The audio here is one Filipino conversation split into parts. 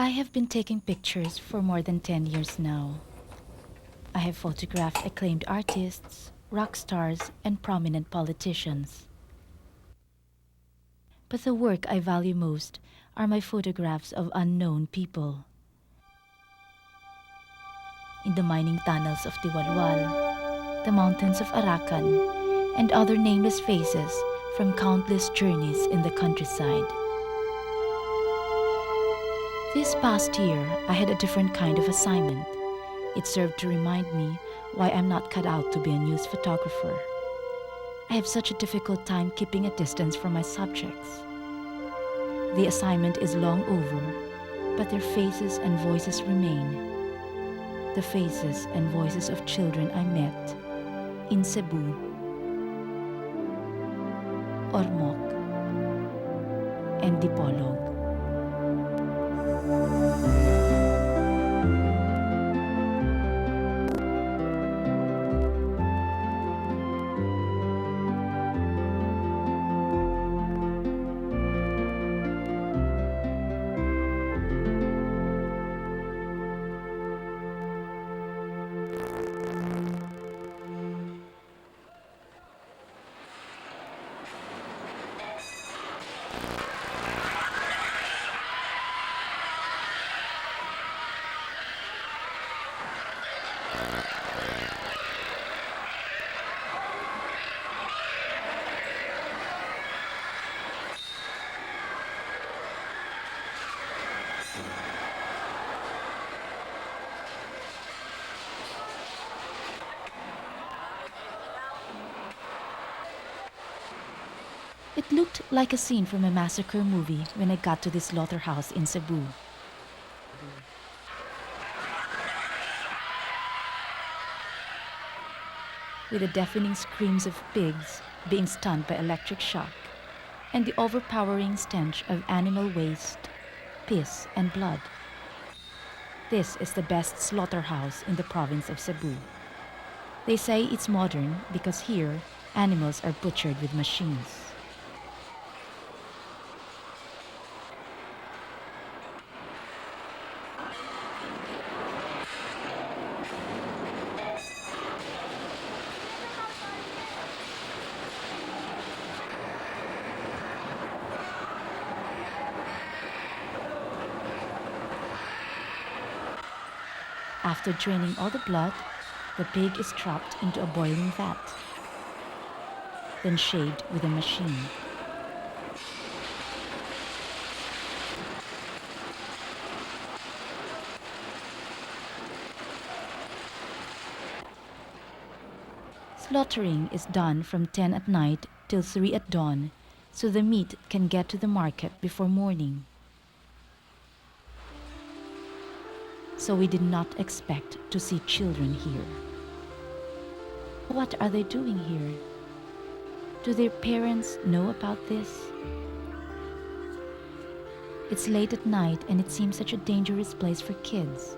I have been taking pictures for more than 10 years now. I have photographed acclaimed artists, rock stars, and prominent politicians. But the work I value most are my photographs of unknown people. In the mining tunnels of Tiwalwal, the mountains of Arakan, and other nameless faces from countless journeys in the countryside. This past year, I had a different kind of assignment. It served to remind me why I'm not cut out to be a news photographer. I have such a difficult time keeping a distance from my subjects. The assignment is long over, but their faces and voices remain. The faces and voices of children I met in Cebu, Ormoc, and Dipolog. It looked like a scene from a massacre movie when I got to this slaughterhouse in Cebu. With the deafening screams of pigs being stunned by electric shock, and the overpowering stench of animal waste, piss, and blood. This is the best slaughterhouse in the province of Cebu. They say it's modern because here, animals are butchered with machines. After draining all the blood, the pig is dropped into a boiling vat, then shaved with a machine. Slaughtering is done from 10 at night till 3 at dawn, so the meat can get to the market before morning. So we did not expect to see children here. What are they doing here? Do their parents know about this? It's late at night and it seems such a dangerous place for kids.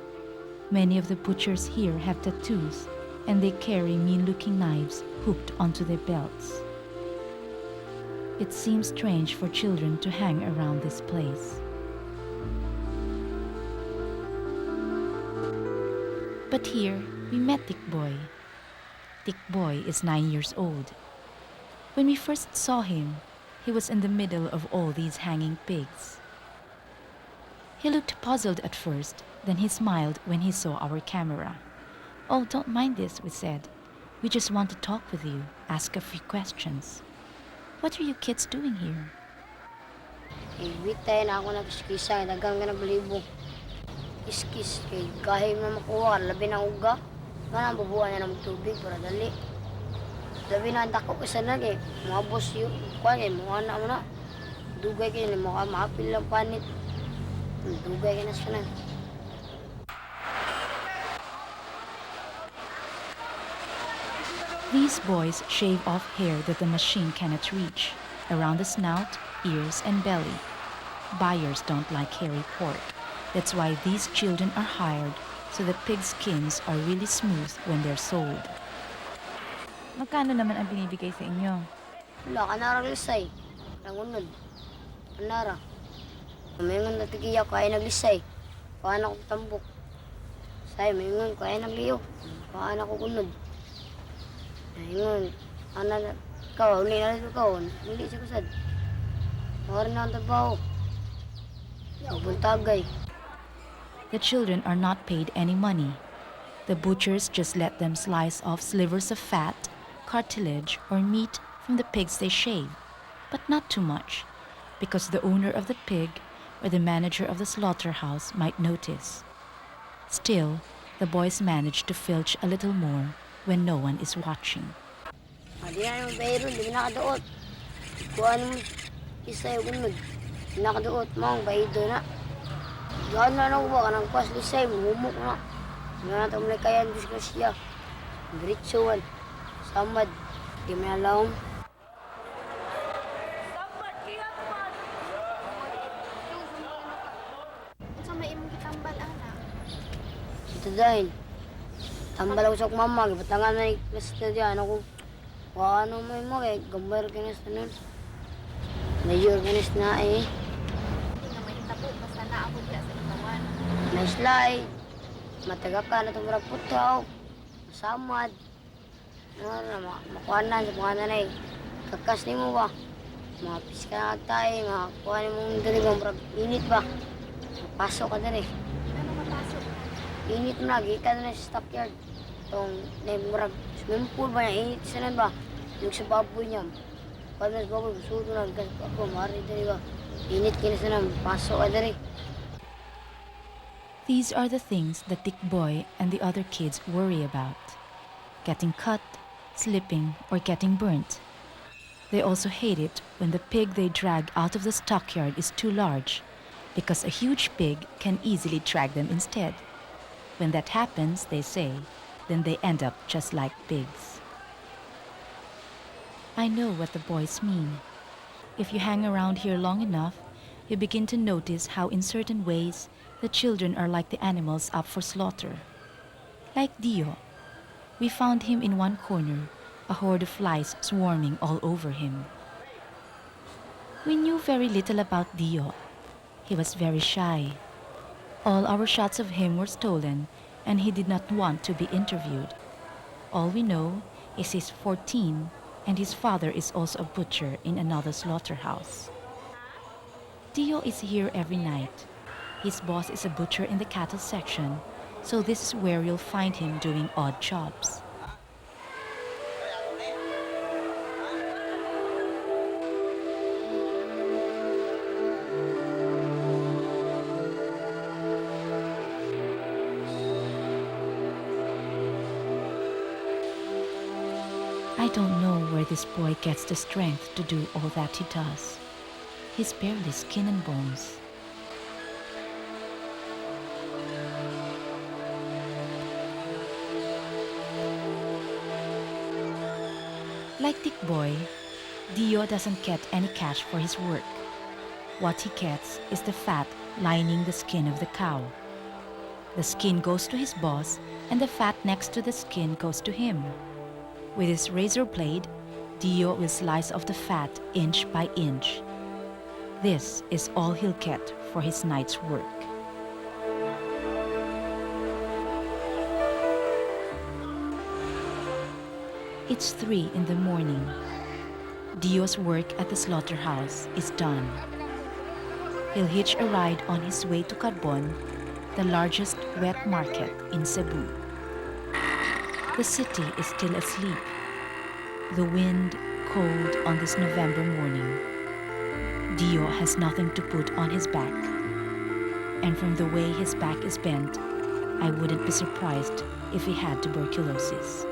Many of the butchers here have tattoos and they carry mean-looking knives hooked onto their belts. It seems strange for children to hang around this place. But here, we met Tikboy. Tikboy is 9 years old. When we first saw him, he was in the middle of all these hanging pigs. He looked puzzled at first, then he smiled when he saw our camera. "Oh, don't mind this," we said. "We just want to talk with you, ask a few questions. What are you kids doing here?" Ibitay na ako nagskisa, dagang ka na balibo. Iskis kay kahit na makuha, labi na uga. Nga na bubuhan na ng tubig para dali. Labi na ang dako isa na kay mga boss yun. Kuha kay mga anak mo na. Dugay kayo na makapil lang panit. Dugay kayo na siya na. These boys shave off hair that the machine cannot reach, around the snout, ears, and belly. Buyers don't like hairy pork. That's why these children are hired, so the pig skins are really smooth when they're sold. Magkano naman ang binibigay sa inyo? Wala ka naraglisay. Nangunod. Anara. May nga natigiyaw kaya naglisay. Paano ko tambok? Say, mayingon, kaya nagliyo. Paano ko kunod? Mayingon, ano na, ikaw, uli na rin ikaw. Hindi siya kusad. Mawari na ang trabaho. Mabuntagay. The children are not paid any money. The butchers just let them slice off slivers of fat, cartilage, or meat from the pigs they shave, but not too much, because the owner of the pig or the manager of the slaughterhouse might notice. Still, the boys manage to filch a little more when no one is watching. Di na yung bayro, di na nakaduot. Kuha naman, isa yung unod. Di na nakaduot, mong bayido na. Gawin na lang ba, kanang pas lisay, humumok na. Hindi na natin mulay kaya ang disgrasya. Diretsuan, samad, di manalawang. Sa may imong gitambal ana. Ito dahil, tambal ako sa mama, gibatangan na yung klasta diyan ako. Ano mo kay gambar kinis na nun. Major kinis na eh. Hindi nga mahitabo basta naabot ka sa itawan. May slide, mataga ka na itong putaw, samad. Makuhanan sa mga nanay. Kakas ni mo ba? Mga piska na tayo, mga kuha ni mong dali ba, init ba? Pasok ka dali. Ano mapasok? Init mo na, gikan na sa stockyard. Itong, murag, swimming pool ba niya, init sa ba? Yung sa baboy niya. Pag nas baboy, sudo na, gas ako, mari dali ba? Init kinasa na, pasok ka dali. These are the things that Dick Boy and the other kids worry about. Getting cut, slipping, or getting burnt. They also hate it when the pig they drag out of the stockyard is too large, because a huge pig can easily drag them instead. When that happens, they say, then they end up just like pigs. I know what the boys mean. If you hang around here long enough, you begin to notice how in certain ways the children are like the animals up for slaughter. Like Dio. We found him in one corner, a horde of flies swarming all over him. We knew very little about Dio. He was very shy. All our shots of him were stolen, and he did not want to be interviewed. All we know is he's 14, and his father is also a butcher in another slaughterhouse. Dio is here every night. His boss is a butcher in the cattle section, so this is where you'll find him doing odd jobs. I don't know where this boy gets the strength to do all that he does. He's barely skin and bones. Like Dick Boy, Dio doesn't get any cash for his work. What he gets is the fat lining the skin of the cow. The skin goes to his boss, and the fat next to the skin goes to him. With his razor blade, Dio will slice off the fat inch by inch. This is all he'll get for his night's work. It's 3 in the morning. Dio's work at the slaughterhouse is done. He'll hitch a ride on his way to Carbon, the largest wet market in Cebu. The city is still asleep. The wind cold on this November morning. Dio has nothing to put on his back. And from the way his back is bent, I wouldn't be surprised if he had tuberculosis.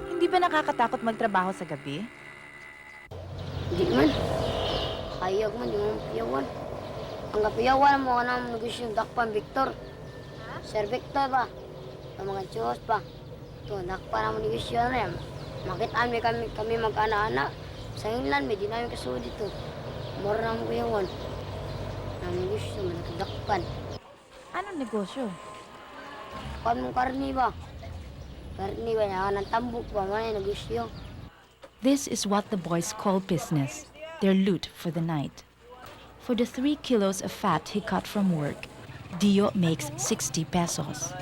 Hindi ba nakakatakot magtrabaho sa gabi? Di man. Hayag man, di mo piyawan. Ang kapiyawan mo ka ng negosyo yung dakpan, Victor. Sir Victor ba? Ang mga Diyos pa. Ito, dakpan naman negosyo na yan. Makitaan kami magkana-ana. Sa England, may di namin kasuod dito. Mura ng piyawan. Ang negosyo, managdakpan. Anong negosyo? Kuhan mong karni ba? Karni ba niya? Ng tambok ba? May negosyo. This is what the boys call business, their loot for the night. For the 3 kilos of fat he cut from work, Dio makes 60 pesos.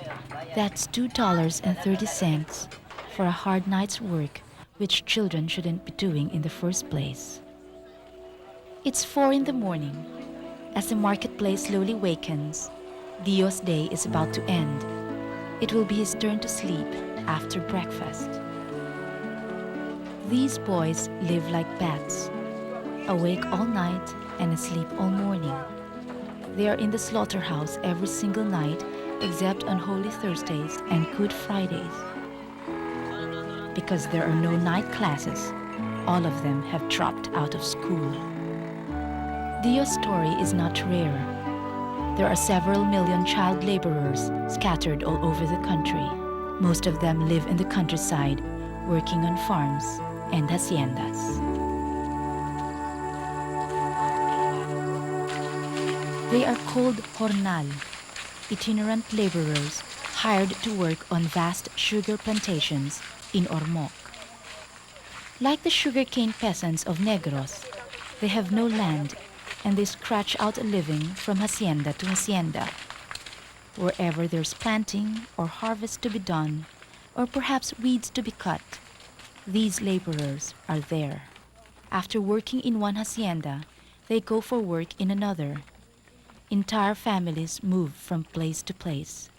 That's $2.30 for a hard night's work, which children shouldn't be doing in the first place. It's 4 in the morning. As the marketplace slowly wakens, Dio's day is about to end. It will be his turn to sleep after breakfast. These boys live like bats, awake all night and asleep all morning. They are in the slaughterhouse every single night except on Holy Thursdays and Good Fridays. Because there are no night classes, all of them have dropped out of school. Dio's story is not rare. There are several million child laborers scattered all over the country. Most of them live in the countryside, working on farms and haciendas. They are called jornal, itinerant laborers hired to work on vast sugar plantations in Ormoc. Like the sugarcane peasants of Negros, they have no land and they scratch out a living from hacienda to hacienda. Wherever there's planting or harvest to be done, or perhaps weeds to be cut, these laborers are there. After working in one hacienda, they go for work in another. Entire families move from place to place,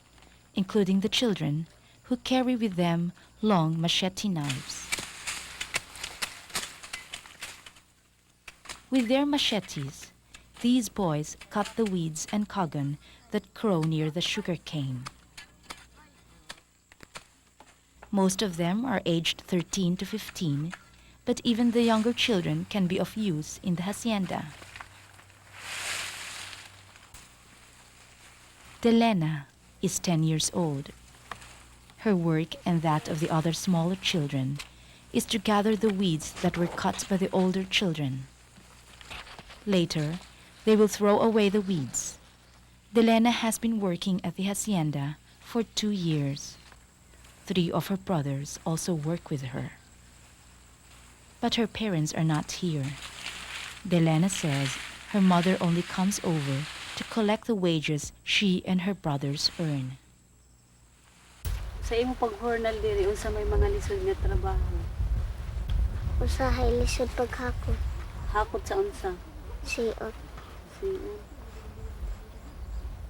including the children who carry with them long machete knives. With their machetes, these boys cut the weeds and cogon that grow near the sugar cane. Most of them are aged 13 to 15, but even the younger children can be of use in the hacienda. Delena is 10 years old. Her work and that of the other smaller children is to gather the weeds that were cut by the older children. Later, they will throw away the weeds. Delena has been working at the hacienda for 2 years. 3 of her brothers also work with her. But her parents are not here. Delena says her mother only comes over to collect the wages she and her brothers earn. Sa imo pag-hornal diri unsa may mga lisod nga trabaho? Usahay lisod paghakot. Hakot sa unsa? Siot. Siot.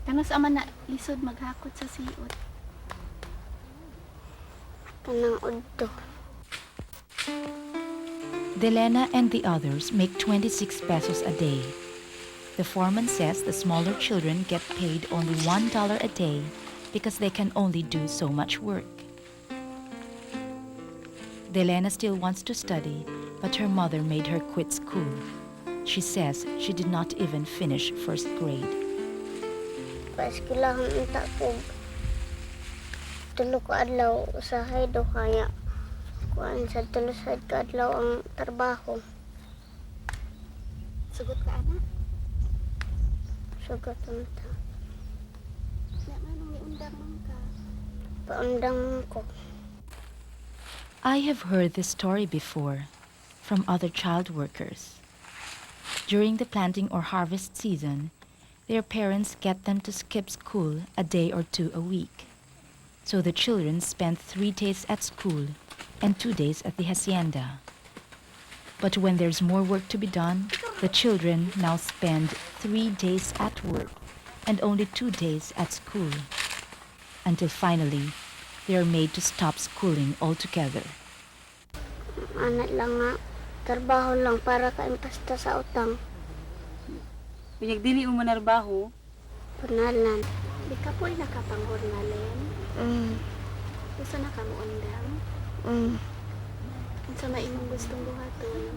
Kano sa man na lisod maghakot sa siot? Kanang udto. Delena and the others make 26 pesos a day. The foreman says the smaller children get paid only $1 a day because they can only do so much work. Delena still wants to study, but her mother made her quit school. She says she did not even finish first grade. Paeskulahan unta ko. Tulo ka adlaw usahay do kaya. Kuan sa tulo sa adlaw ang trabaho. Sugot ka ana? Sugat unta. Na manong iundang man ka. Paundang ko. I have heard this story before from other child workers. During the planting or harvest season, their parents get them to skip school a day or 2 a week. So the children spend 3 days at school and 2 days at the hacienda. But when there's more work to be done, the children now spend 3 days at work and only 2 days at school. Until finally, they are made to stop schooling altogether. Anak lang nga. Trabaho lang para kaimpasta sa utang. Binyag dili mo manarbaho, Punalan. Di ka po'y nakapanghornalen. Gusto na ka mo undang. Unsa may imong gustong buhaton?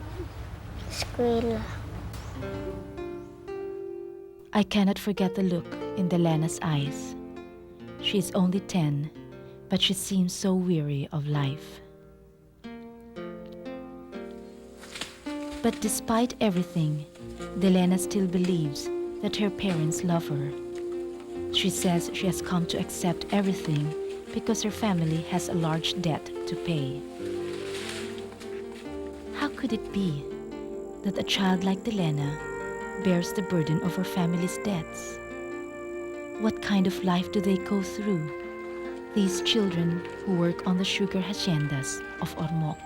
Eskwela. I cannot forget the look in Delena's eyes. She is only 10, but she seems so weary of life. But despite everything, Delena still believes that her parents love her. She says she has come to accept everything because her family has a large debt to pay. How could it be that a child like Delena bears the burden of her family's debts? What kind of life do they go through? These children who work on the sugar haciendas of Ormoc.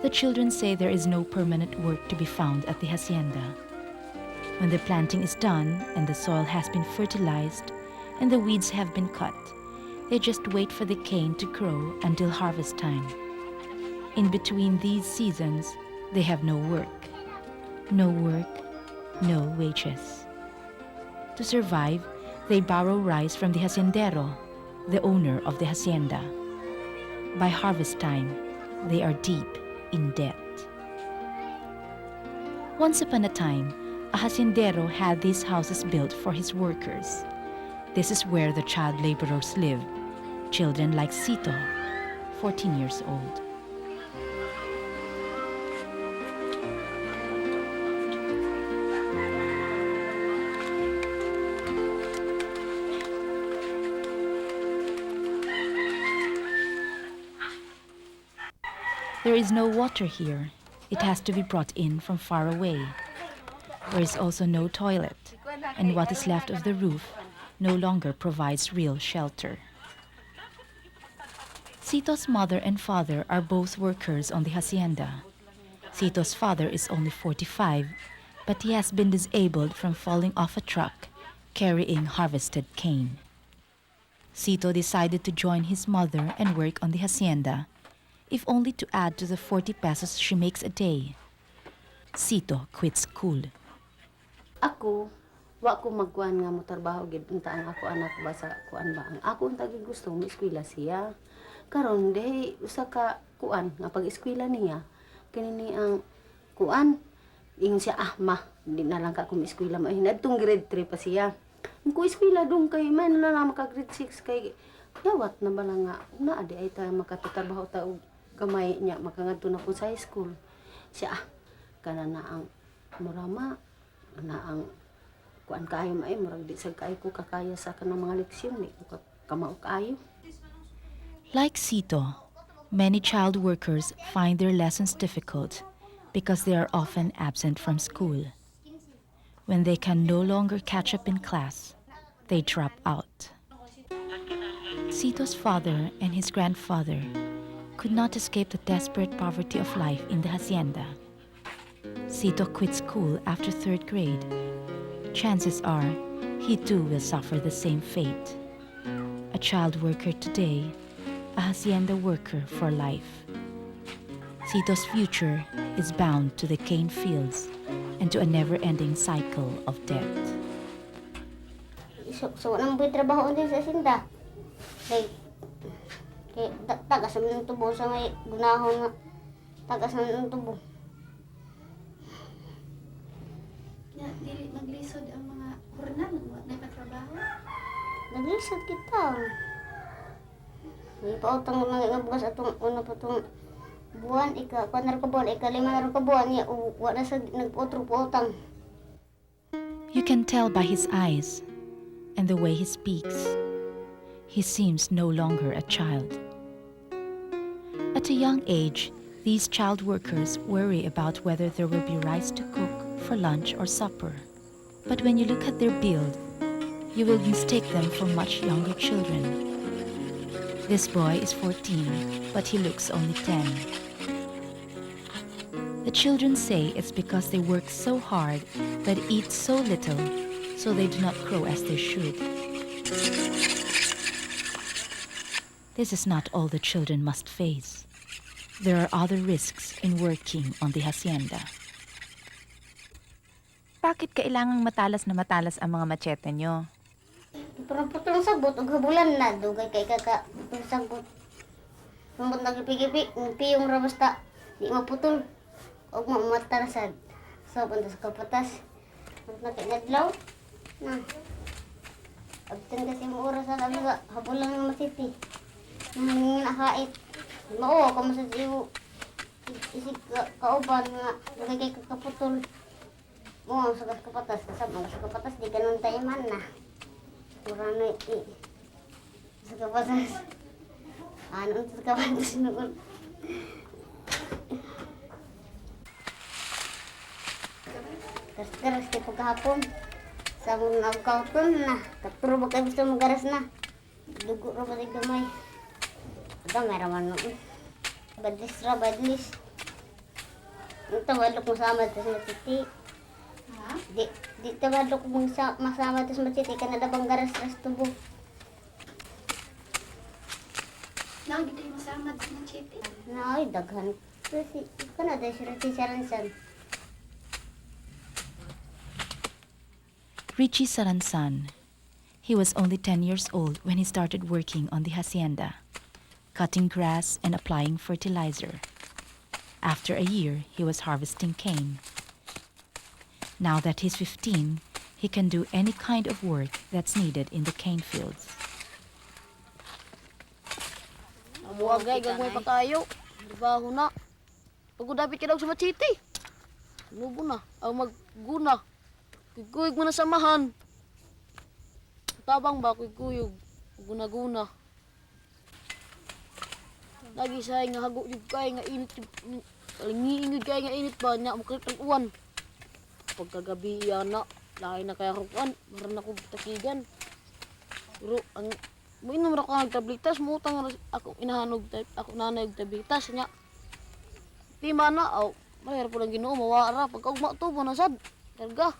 The children say there is no permanent work to be found at the hacienda. When the planting is done and the soil has been fertilized and the weeds have been cut, they just wait for the cane to grow until harvest time. In between these seasons, they have no work. No work, no wages. To survive, they borrow rice from the haciendero, the owner of the hacienda. By harvest time, they are deep in debt. Once upon a time, a haciendero had these houses built for his workers. This is where the child laborers live, children like Cito, 14 years old. There is no water here. It has to be brought in from far away. There is also no toilet, and what is left of the roof no longer provides real shelter. Cito's mother and father are both workers on the hacienda. Cito's father is only 45, but he has been disabled from falling off a truck carrying harvested cane. Cito decided to join his mother and work on the hacienda, if only to add to the 40 pesos she makes a day. Cito quit school. Ako, wa ko magkuhan nga mo trabaho gid unta ang ako anak ba sa kuan ba. Ang ako unta gid gusto mo eskwela siya. Karon dai usa ka kuan nga pag-eskwela niya kini ang kuan ingon siya ma di na lang ka kum eskwela ma hinadtong grade 3 pa siya. Kung eskwela dong kay man na maka grade 6 kay dawat na bala nga na adi ay tayo makatatrabaho ta og gamay niya makangadto na ko sa high school. Siya kana na ang murama na ang kuan kaayo may murag di sa kaayo ko kakaya sa kanang mga leksyon ni ko kamao kaayo. Like Cito, many child workers find their lessons difficult because they are often absent from school. When they can no longer catch up in class, they drop out. Cito's father and his grandfather could not escape the desperate poverty of life in the hacienda. Cito quit school after 3rd grade. Chances are he too will suffer the same fate. A child worker today, a hacienda worker for life. Cito's future is bound to the cane fields and to a never-ending cycle of debt. So nang may trabaho din sa sinda. Kay tagas man ng tubo sa may gunahon nga tagas man ng tubo. Ya, dili naglisod ang mga hurnal na patrabaho. Naglisod kita. May pautang nga bugas atong una pa tong buwan ika panar ka buwan ika 5 ka buwan ya wala sa nagpotro pautang. You can tell by his eyes and the way he speaks. He seems no longer a child. At a young age, these child workers worry about whether there will be rice to cook for lunch or supper. But when you look at their build, you will mistake them for much younger children. This boy is 14, but he looks only 10. The children say it's because they work so hard but eat so little, so they do not grow as they should. This is not all the children must face. There are other risks in working on the hacienda. Bakit kailangang matalas na matalas ang mga machete nyo? Pero putol sagbot ug habulan na dugay kay kaka sagbot. Sumbot nagpigipi, piyong ra basta di maputol og mamatarasan. So punta sa kapatas. Na kay nadlaw. Na. Abtan kasi mo oras sa laga habulan ng masiti. Nang nakait. Mao ko mo sa jiwo. Isig kauban nga dugay kay kakaputol. Mo sa kapatas sa mga sa kapatas di kanon tayo man na. Kurang sa kapatas. Ano sa kapatas noon? Karas-karas kay pagkahapon. Sa mga kauton na, katuro ba kayo gusto magaras na? Dugo ra ba tayo gamay? Ito, meron man noon. Badlis ra, badlis. Ito, wadlok masama ito sa matiti. Ha? Di ito wadlok masama ito sa matiti, kanadabang garas-ras tubo. Lagi tayo masama sa mga chiti. Na, ay, daghan. Kasi, kanada siya rin saransan. Richie Saransan. He was only 10 years old when he started working on the hacienda, cutting grass and applying fertilizer. After a year, he was harvesting cane. Now that he's 15, he can do any kind of work that's needed in the cane fields. Buwagay, gagawin pa tayo. Trabaho na. Pagkudapit ka daw sa machiti. Nubo na. Ang magguna. Kuyog mo na samahan. Tabang ba kuyog? Guna-guna. Lagi say nga hago jud kay nga init. Lingiingid kay nga init ba nya mo ang uwan. Pagkagabi na, lahi na kaya rukan. Maran ako takigan. Pero ang mainom ra ko ang tablitas mo utang ako inahanog ako nanay og tablitas nya. Di mana aw, mayar po lang Ginoo mawara pagka ugma tubo na sad. Karga.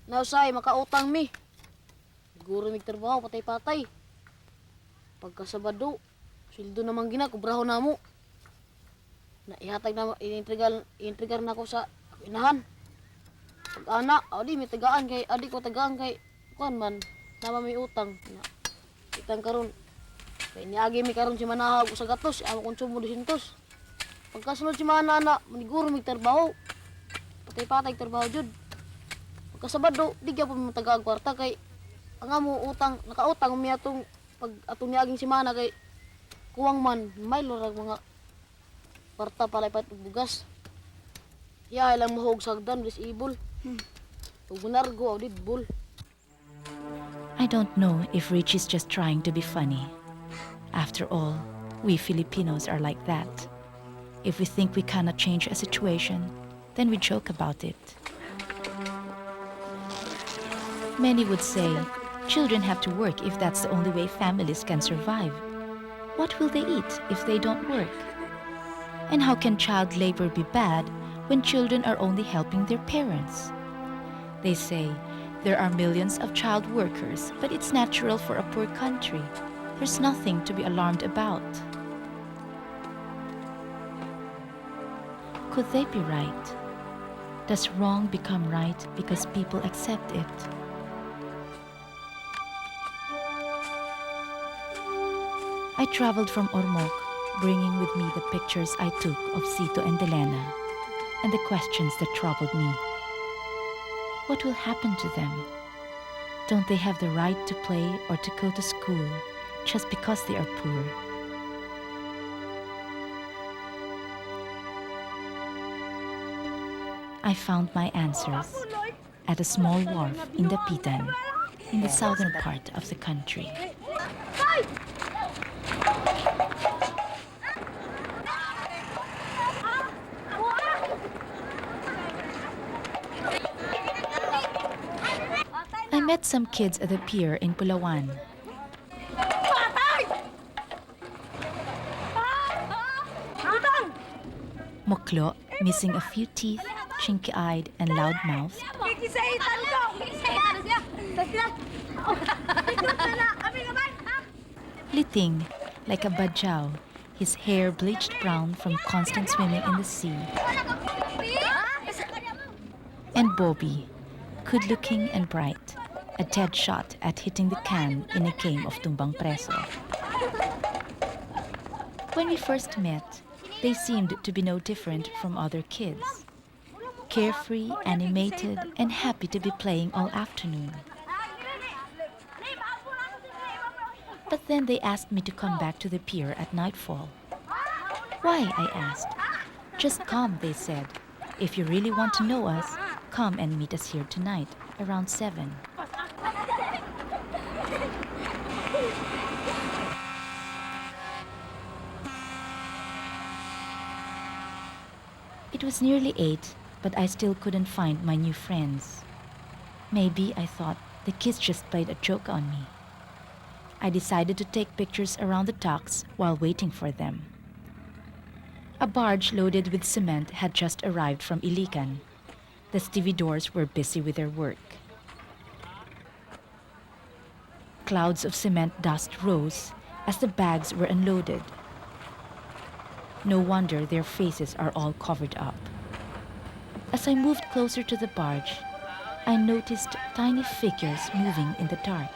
Nausay makautang mi. Siguro mig trabaho patay-patay. Pagka Sabado, sildo naman gina kubraho namo. Na ihatag na iintrigar na ako sa inahan. Pag ana, adi may tagaan kay adi ko tagaan kay kuan man nama may utang na itang karon kay niagi mi karon si manahag sa gatos amo konsumo 200 pagkasunod si manana maniguro mig trabaho patay-patay trabaho jud pagka Sabado di gyud mo tagaan kwarta kay ang amo utang nakautang mi atong pag atong niaging si mana kay kuwang man may lurag mga kwarta palay pat bugas ya ilang mahog sagdan bis ibol ug bunargo audit bul. I don't know if Rich is just trying to be funny. After all, we Filipinos are like that. If we think we cannot change a situation, then we joke about it. Many would say, children have to work if that's the only way families can survive. What will they eat if they don't work? And how can child labor be bad when children are only helping their parents? They say, there are millions of child workers, but it's natural for a poor country. There's nothing to be alarmed about. Could they be right? Does wrong become right because people accept it? I traveled from Ormoc, bringing with me the pictures I took of Sito and Delena, and the questions that troubled me. What will happen to them? Don't they have the right to play or to go to school just because they are poor? I found my answers at a small wharf in Dapitan, in the southern part of the country. I met some kids at the pier in Pulawan. Moklo, missing a few teeth, chinky-eyed and loud-mouthed. Liting, like a bajau, his hair bleached brown from constant swimming in the sea. And Bobby, good-looking and bright, a dead shot at hitting the can in a game of tumbang preso. When we first met, they seemed to be no different from other kids. Carefree, animated, and happy to be playing all afternoon. But then they asked me to come back to the pier at nightfall. Why, I asked. Just come, they said. If you really want to know us, come and meet us here tonight, around 7. It was nearly 8, but I still couldn't find my new friends. Maybe, I thought, the kids just played a joke on me. I decided to take pictures around the docks while waiting for them. A barge loaded with cement had just arrived from Ilican. The stevedores were busy with their work. Clouds of cement dust rose as the bags were unloaded. No wonder their faces are all covered up. As I moved closer to the barge, I noticed tiny figures moving in the dark.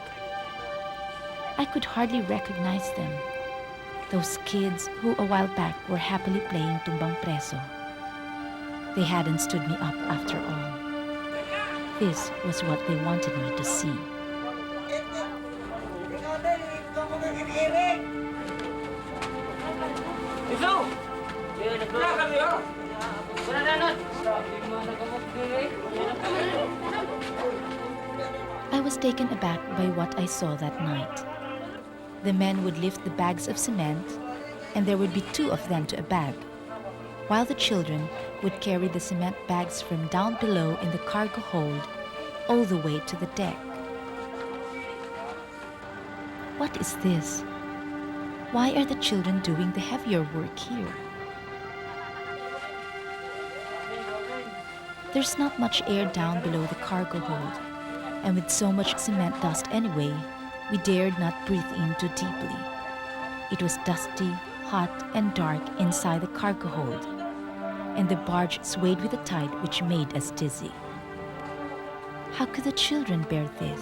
I could hardly recognize them. Those kids who a while back were happily playing tumbang preso. They hadn't stood me up after all. This was what they wanted me to see. I was taken aback by what I saw that night. The men would lift the bags of cement, and there would be 2 of them to a bag, while the children would carry the cement bags from down below in the cargo hold all the way to the deck. What is this? Why are the children doing the heavier work here? There's not much air down below the cargo hold, and with so much cement dust anyway, we dared not breathe in too deeply. It was dusty, hot, and dark inside the cargo hold, and the barge swayed with a tide which made us dizzy. How could the children bear this?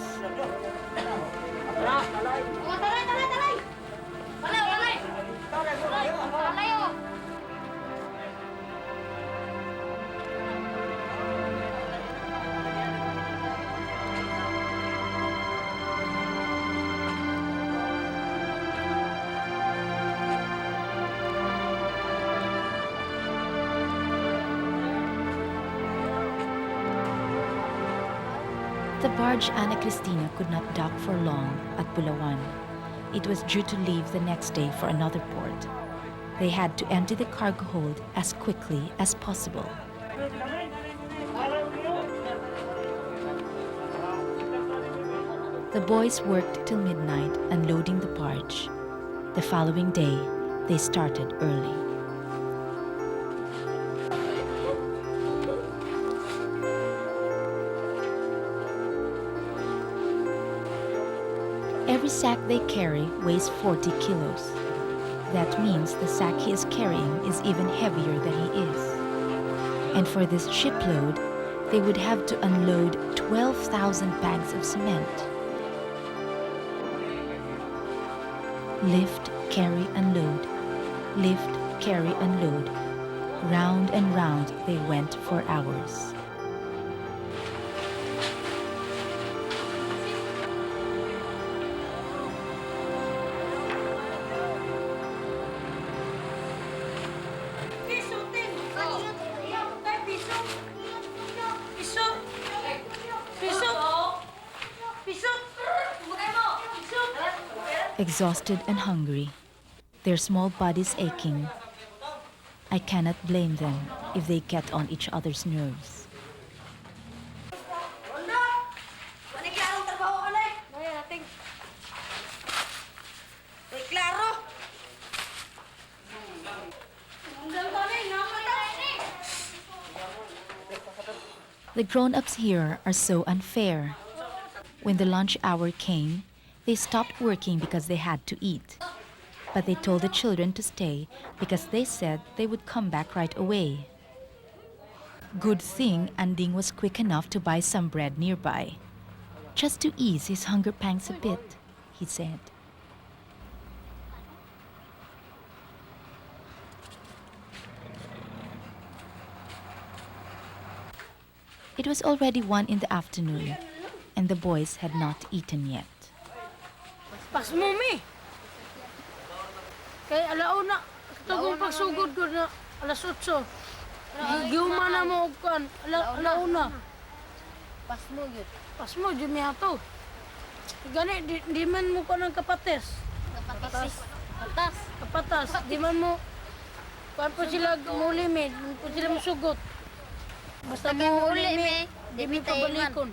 The barge Ana Cristina could not dock for long at Bulawan. It was due to leave the next day for another port. They had to empty the cargo hold as quickly as possible. The boys worked till midnight unloading the barge. The following day, they started early. Every sack they carry weighs 40 kilos. That means the sack he is carrying is even heavier than he is. And for this shipload, they would have to unload 12,000 bags of cement. Lift, carry, unload. Lift, carry, unload. Round and round they went for hours. Exhausted and hungry, their small bodies aching, I cannot blame them if they get on each other's nerves. The grown-ups here are so unfair. When the lunch hour came, they stopped working because they had to eat. But they told the children to stay because they said they would come back right away. Good thing Anding was quick enough to buy some bread nearby. Just to ease his hunger pangs a bit, he said. It was already 1 in the afternoon, and the boys had not eaten yet. Pas mo, mi. Kay alauna, katagong pagsugod ko na alas 8. Giuma na mo og kan, alauna. Pas mo yun. Pas mo, di mi ato. Gani, di man mo ko ng kapates. Kapatas. Di man mo, kuan po sila mulimid, po sila musugot. Basta mo uli mi, di mi pabalikon.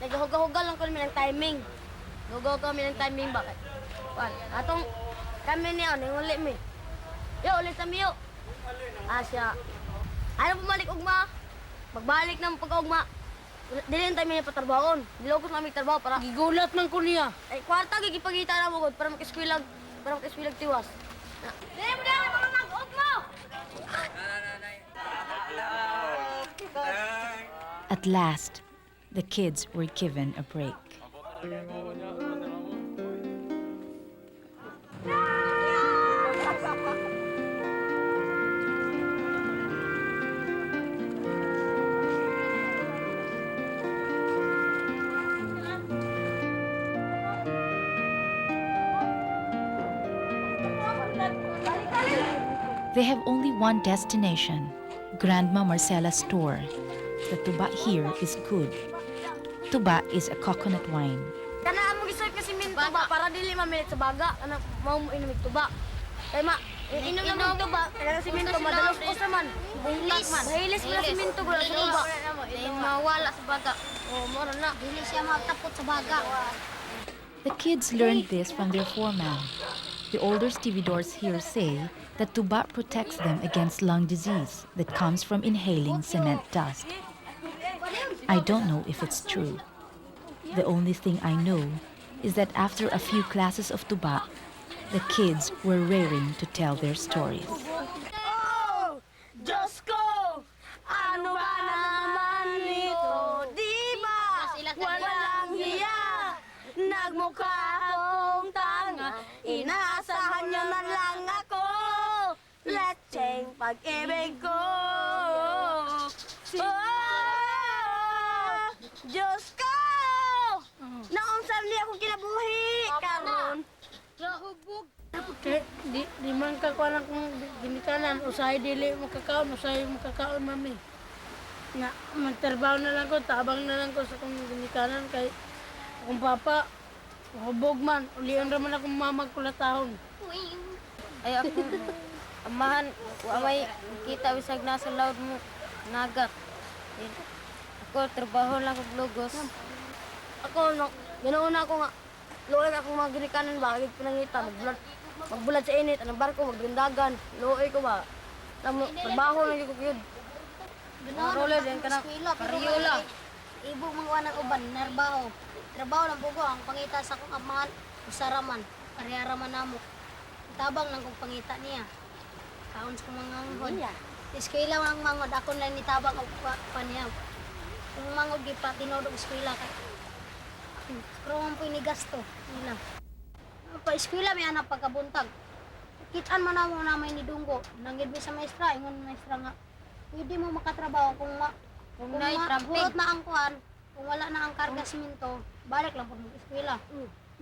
Naghuga-huga lang kami ng timing. Huga kami ng timing ba? Wan, atong kami niya ning uli mi. Yo, ulit kami yo. Asya. Ano bumalik ugma? Magbalik ng pag-ugma. Dili tayo may patrabahon. Dilogos namin trabaho para gigulat man ko niya. Ay kwarta gigipagita na mo gud para makiskwela tiwas. Dili mo daw mga mag-ugma. At last, the kids were given a break. They have only one destination, Grandma Marcela's store. The tuba here is good. Tuba is a coconut wine. Kana amo gisoy kasi min tuba para dili mamilit sa baga. Kana mao mo inom tuba. Kay inom na mo tuba, kana si minto madalos ko sa man. Bilis man. Bilis man si minto gula sa tuba. Dili mawala sa baga. Oh, mo na. Dili siya matapot sa baga. The kids learned this from their foreman. The older stevedores here say that tuba protects them against lung disease that comes from inhaling cement dust. I don't know if it's true. The only thing I know is that after a few classes of tuba, the kids were raring to tell their stories. Oh, Diyos ko! Ano ba naman ito? Di ba walang hiya? Nagmukha akong tanga. Inaasahan niyo na lang ako. Letseng pag-ibig ko. Oh, Diyos ko! Naunsan niya akong kinabuhi. Karon. Di man ka kuha kung ginikanan, usahay dili mo kakaon, usahay mo kakaon, mami. Nga, magtrabaho na lang ko, tabang na lang ko sa kong ginikanan kay akong papa, hubog man, ulian raman akong mamag kulatahon. Ay ako, amahan, may kita bisag nasa loud mo, nagat. Ako, trabaho lang kong lugos. Ako, ganoon ako nga, luoy akong mga ginikanan ba, agad pinangita, magbulat sa init, anong barko, magrindagan, luoy ko ba. Trabaho lang yung yun. Mga roller din ka na, karyola. Ibo mga ng uban, narbaho. Trabaho lang po ko, ang pangita sa akong amahan, usaraman, pariyaraman namo. Tabang lang kong pangita niya. Kaon sa mga ngod. Eskwela ang mangod, ako lang nitabang o pa niya. Kung mangod, di pa tinodog eskwela kay. Pero ang pinigasto nila. Pa eskwela may anak pagkabuntag. Kitaan man na mo na may nidunggo. Nanggid mi sa maestra, ingon maestra nga. Pwede mo makatrabaho kung hulot na ang kuhan, kung wala na ang karga siminto, balik lang po mag-eskwela.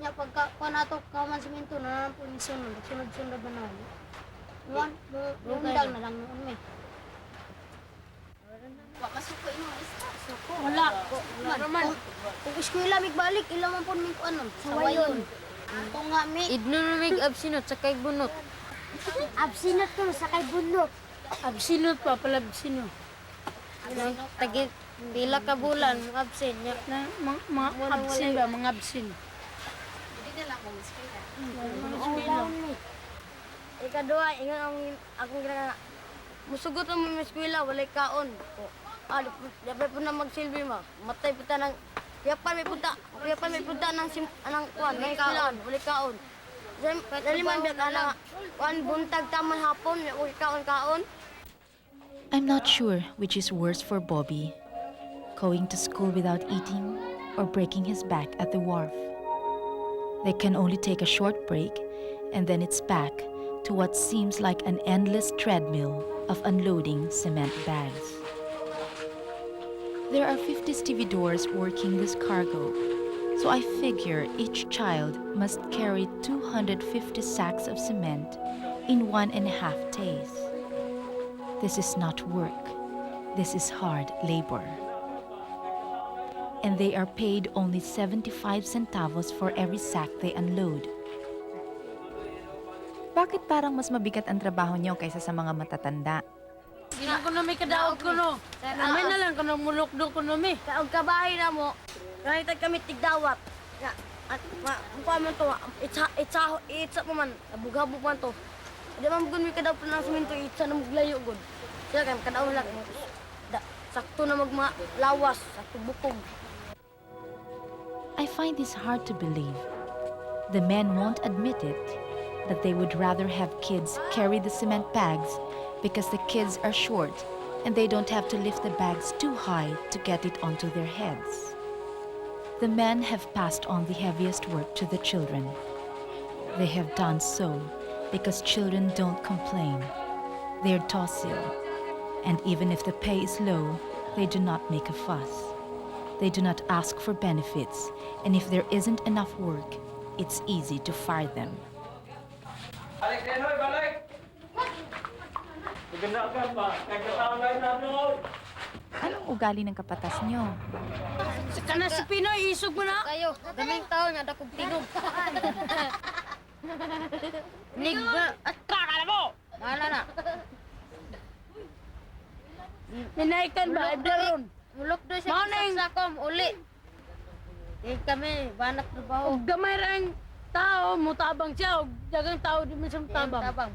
Nya pagka kuha nato kauman siminto na lang po ni sunod-sunod na naman. Lundang na lang noon may. Wala naman. Kung eskwela mig balik, ilang man po mig ano, sawayon. Kung nga mi, Idnunumig absinot sa kay bunot. absinot ko sa kay bunot. Absinot pa, palabsino. Tagi pila ka bulan absin nya. Na, mga absin ba, mga absin. Ikaduha, ingon akong ginanga. Musugot ang mga eskwela, walay kaon. Dapat po na magsilbi ma. Matay po ta ng Piyapan may punta ng anang kuan, may kaon, walay kaon. Dali man biya ana kuan buntag taman hapon, walay kaon. I'm not sure which is worse for Bobby, going to school without eating or breaking his back at the wharf. They can only take a short break and then it's back to what seems like an endless treadmill of unloading cement bags. There are 50 stevedores working this cargo, so I figure each child must carry 250 sacks of cement in 1.5 days. This is not work. This is hard labor. And they are paid only 75 centavos for every sack they unload. Bakit parang mas mabigat ang trabaho niyo kaysa sa mga matatanda? Sila ko na may kadaog ko no. Kami na lang ko na mulukdo ko na may. Kaya og kabahay na mo, kahit kami tigdawat. Nga, at mukha man to, itsa mo man, abugabog man to. Di man gud mi kadaw pa ng siminto, itsa na maglayo gud. Sila kaya kadaw lang. Sakto na maglawas, sakto bukog. I find this hard to believe. The men won't admit it, that they would rather have kids carry the cement bags because the kids are short and they don't have to lift the bags too high to get it onto their heads. The men have passed on the heaviest work to the children. They have done so because children don't complain. They're docile, and even if the pay is low, they do not make a fuss. They do not ask for benefits, and if there isn't enough work, it's easy to fire them. Balik, Renoy, balik! Maganda ka ba? Nagkatawag na doon! Anong ugali ng kapatas nyo? Kana si Pinoy, isog mo na. Kayo, daming taon nga dakog tigog. Nigba, at kaka na mo! Mahala na. Ninaikan ba? Iblaron. Mulok doon siya Morning. sa sakom, uli. Eh kami, banak trabaho. Og gamay ra ang tao, mutabang siya. Og dagang tao di man siya mutabang. Tabang.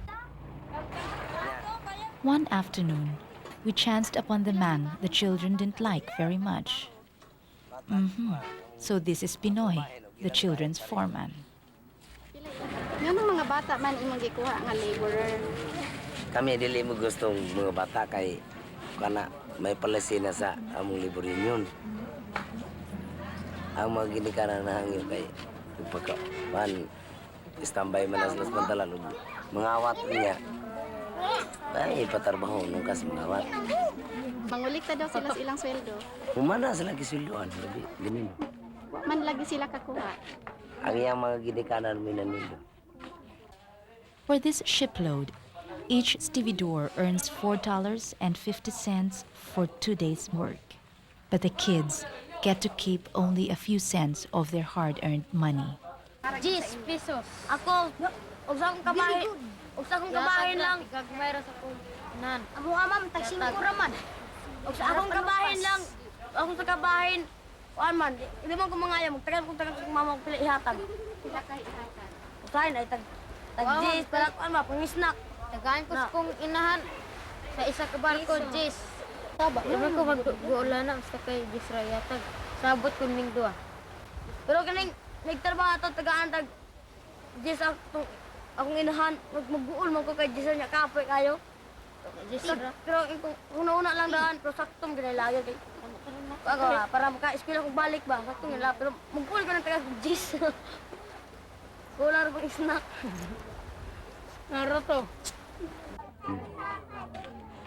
One afternoon, we chanced upon the man the children didn't like very much. So this is Pinoy, the children's foreman. Nga nung mga bata man imong gikuha nga laborer. Kami dili mo gustong mga bata kay kana may policy na sa among liburin yun. Ang mga ginikanan na hangyo kay pagka man standby man na sila sa pantalan mga awat niya. Ay, patarbaho nung kas mga awat. Mangulikta daw sila sa ilang sweldo. Humana sila kisulduan, labi, ganun. Wa man lagi sila kakuha. Ang iyang mga ginikanan minanilo. For this shipload, each stevedore earns $4.50 for 2 days' work. But the kids get to keep only a few cents of their hard-earned money. 10 pesos. Ako, usa kong kabahin lang. Gagmay ra sa kong nan. Amo amam, tag 5 raman. Akong kabahin lang. Akong sa kabahin. Kuan man, di man ko mangaya, magtagal kong tagal kong mama pila ihatag. Sila kay ihatan. Usahin ay tag 10 para kuan ba, pang snack. Tagahan ko sa kong inahan. Sa isa ka barko, Jis. Taba, naman ko mag-uula na sa kay Gisra yatag. Sabot ko ning duwa. Pero kaning nagtrabaho ato tagaan tag Jis akong inahan, mag-uul man ko kay Gisra nya kapoy kayo. Gisra. Pero una-una lang daan, pero saktong ginalagay kay ako para maka-eskwela ko balik ba, saktong nila. Pero mag-uul ko ng taga Jis. Kulang ko snack. Naro to.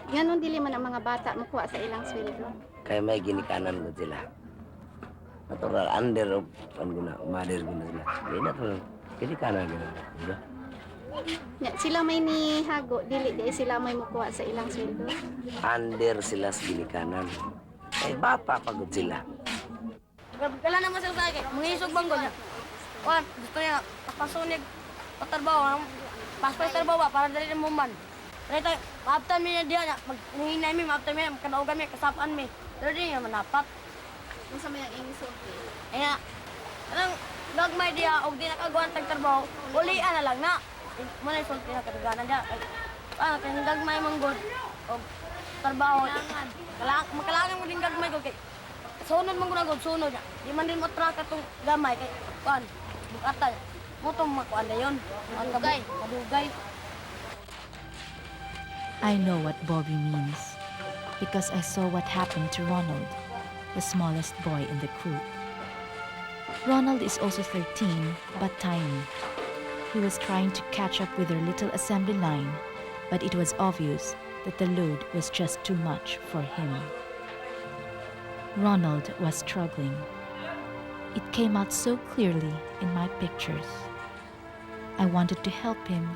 Nga nung dili man ang mga bata makuha sa ilang sweldo. Kaya may ginikanan mo sila. Natural, under of, umadir guna sila. Hindi na to, ginikanan guna. Diba? Nga, sila may nihago, dili di sila may makuha sa ilang sweldo. Under sila sa ginikanan. Ay bata pagod sila. Kala naman sila sa akin, mangisog banggol niya. Kuan, gusto niya, pasunig, patarbaho, paspas tarbaho ba, para dali ng muman. Kaya maaptan mi niya diyan, maghinay mi, maaptan mi, kanaugan mi, kasapaan mi. Pero di niya manapat. Kung sa may ingisog. Kaya, anong gagmay diya, o di nakagawan tagtarbaho, ulian na lang na. Muna yung sulti na kataganan diya. Ano, kaya gagmay manggod, o tarbaho. Makalangan mo din gagmay ko, kay sunod man ko na god, sunod niya. Di man din mo track atong gamay, kay kuan, bukatan. Mo itong makuan na yun. Madugay. Madugay. I know what Bobby means because I saw what happened to Ronald, the smallest boy in the crew. Ronald is also 13, but tiny. He was trying to catch up with their little assembly line, but it was obvious that the load was just too much for him. Ronald was struggling. It came out so clearly in my pictures. I wanted to help him,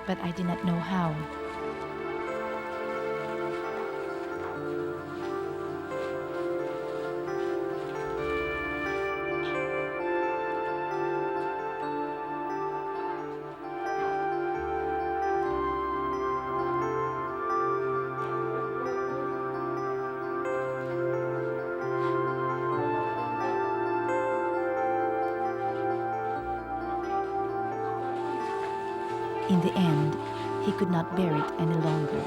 but I did not know how. could not bear it any longer.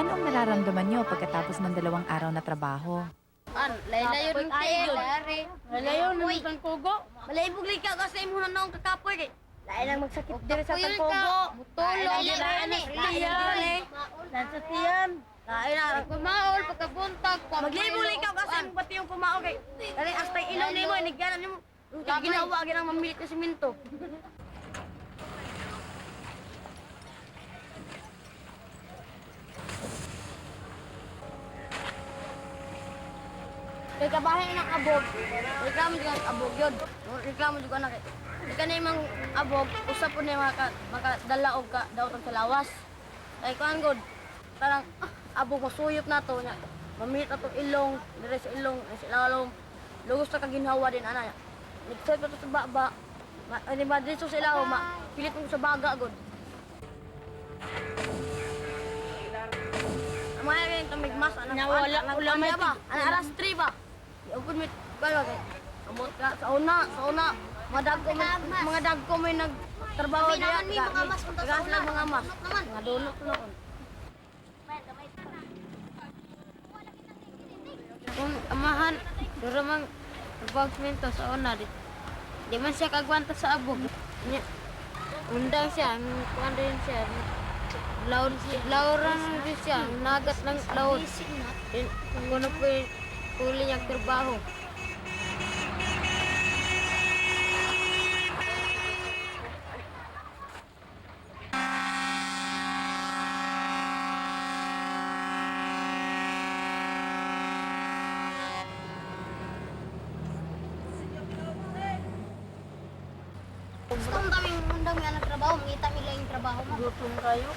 Ano ang nararamdaman niyo pagkatapos ng 2 araw na trabaho? Layo ng tayo. Malayo na isang kugo. Malaybog ka kasi mo na noong kakapoy kay. Lain lang magsakit dire sa tangkugo. Mutulog lain na Tiyan. Nasa tiyan. Lain na pumaol pagkabuntag. Maglibog ka kasi mo pati yung pumaol kay. Kani hasta ilong nimo inigyan nimo. Ginawa ginang mamilit na simento. Kay kabahin ng abog. Reklamo juga ang abog yun. Reklamo juga na kay. Di ka na imang abog, usap po na yung makadala og ka daw sa lawas. Kay kuan god. Parang abog masuyop na to nya. Mamit na to ilong, dire sa ilong, sa ilalom. Lugos ta kaginhawa din ana. Nagsoy pa to sa baba. Ani ba dito sa ilaw pilit mo sa baga god. Amaya kay tamigmas ana. Nawala ulamay ba? Ana aras 3 ba? Upod mit ba kay. Amot ka sa una, mga dagko may nagtrabaho diya. Mga mas punta sa una. Mga mas. Mga donok noon. Kung amahan, duro mang pagmento sa una di man siya kagwanta sa abog. Undang siya, kuan din siya. Lauran din siya, nagat ng laod. Kuno po huli niyang trabaho. Gusto mo kami mundang may anak trabaho, mangita nila yung trabaho mo. Gutom kayo.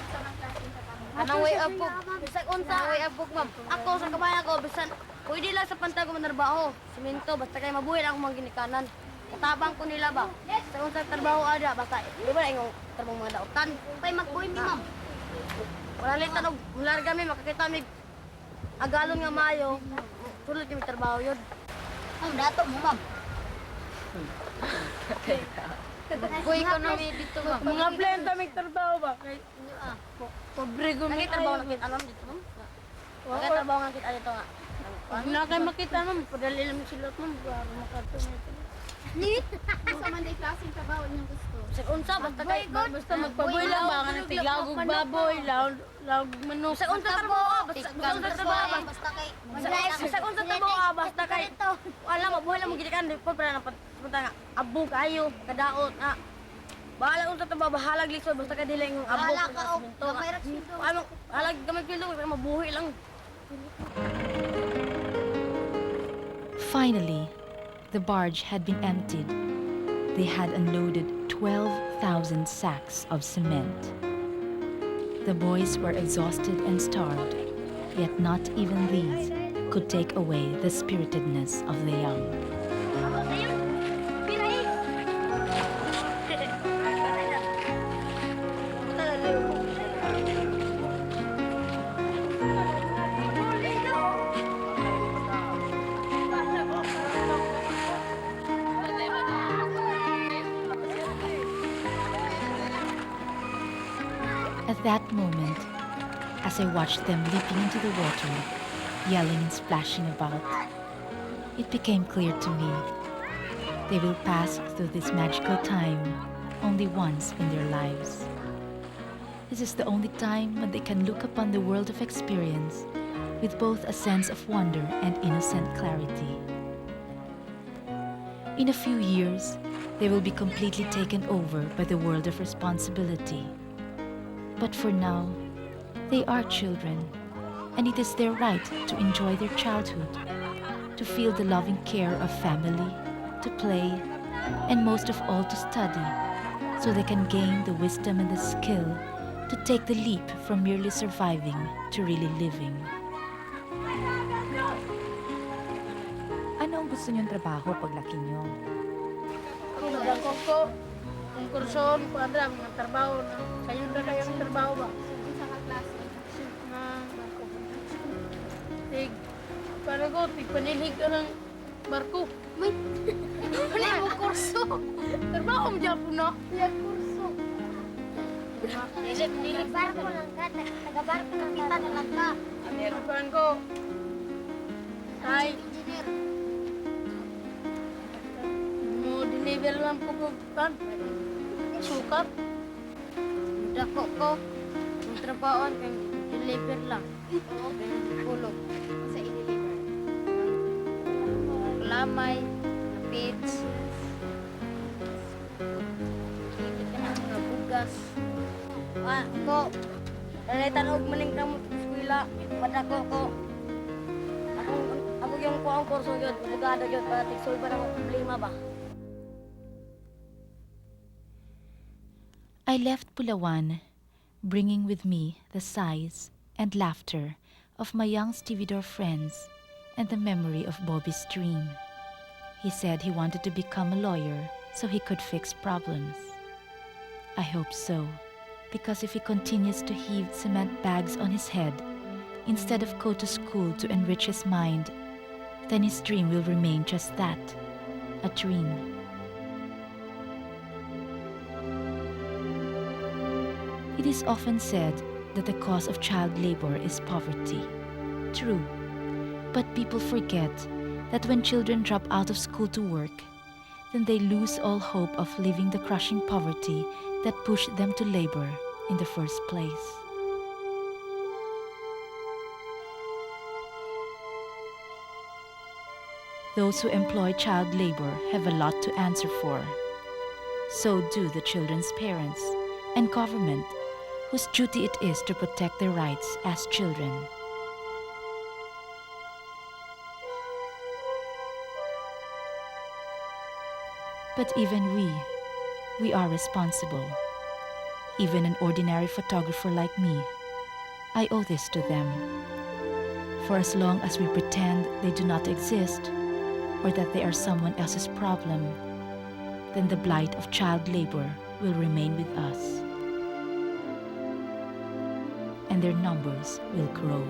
Anong way abog? Bisag unsa way abog ma'am. Ako sa kabayan ko bisan pwede lang sa pantag mo trabaho. Simento basta kay mabuhi lang ako mga ginikanan. Katabang ko nila ba. Sa unsa trabaho ada basta di ba ingong trabaho mga dautan. Pay magbuhi mi ma'am. Wala lang tanog mularga mi makakita mi agalon nga mayo. Sulod kami trabaho yun. Ma'am dato mo ma'am. Buhay ko na dito ma'am. Mga plenta may trabaho ba? Kay pobre ko Lagi trabaho na kita alam dito ma'am. Lagi trabaho nga kita dito nga. Huwag na kayo makita ma'am. Padali lang silot ma'am. Para makatunay. Sa Monday klaseng trabaho niyang gusto. Sa unsa basta kay Basta magpaboy lang ba? Nga nagtiglagog baboy, lawag manok. Sa unsa trabaho basta unsa trabaho basta kay sa unsa trabaho basta kay wala mabuhay lang mo gidikan di pa para punta nga abog kayo kadaot na bahala unsa trabaho bahalag lisod basta kay dili yung abog Bahala ka, oh. gamay ra sildo ano halag gamay sildo mabuhay lang. Finally, the barge had been emptied. They had unloaded 12,000 sacks of cement. The boys were exhausted and starved, yet not even these could take away the spiritedness of the young. At that moment, as I watched them leaping into the water, yelling and splashing about, it became clear to me they will pass through this magical time only once in their lives. This is the only time when they can look upon the world of experience with both a sense of wonder and innocent clarity. In a few years, they will be completely taken over by the world of responsibility. But for now, they are children and it is their right to enjoy their childhood, to feel the loving care of family, to play, and most of all to study, so they can gain the wisdom and the skill to take the leap from merely surviving to really living. Ano ang gusto niyong trabaho paglaki niyo? Ako nagdakop ko. Kung kurson, padra, mga trabaho na. Kayo na kayong trabaho ba? Sa kaklase. Na, tig, paano ko, tig panilig ka ng barko. May, ano mo kurso? Trabaho mo dyan po na. Yan kurso. Nilig barko lang ka, taga-barko lang kita na lang ka. Paano ko? Ay, Engineer. mo deliver lang po ko kan. Sukat. Dako ko. Ang trabahoan kang deliver lang. Kulog. Sa i-deliver. Lamay, napits. Mga bugas. Ko. Dalitan og maning kamo sa eskwela. Padako ko. Ako yung kuang kurso yun. Bugado yun. Para tigsulba na problema ba? I left Pulawan, bringing with me the sighs and laughter of my young stevedore friends and the memory of Bobby's dream. He said he wanted to become a lawyer so he could fix problems. I hope so, because if he continues to heave cement bags on his head instead of go to school to enrich his mind, then his dream will remain just that, a dream. It is often said that the cause of child labor is poverty. True, but people forget that when children drop out of school to work, then they lose all hope of leaving the crushing poverty that pushed them to labor in the first place. Those who employ child labor have a lot to answer for. So do the children's parents and government, whose duty it is to protect their rights as children. But even we are responsible. Even an ordinary photographer like me, I owe this to them. For as long as we pretend they do not exist, or that they are someone else's problem, then the blight of child labor will remain with us, and their numbers will grow.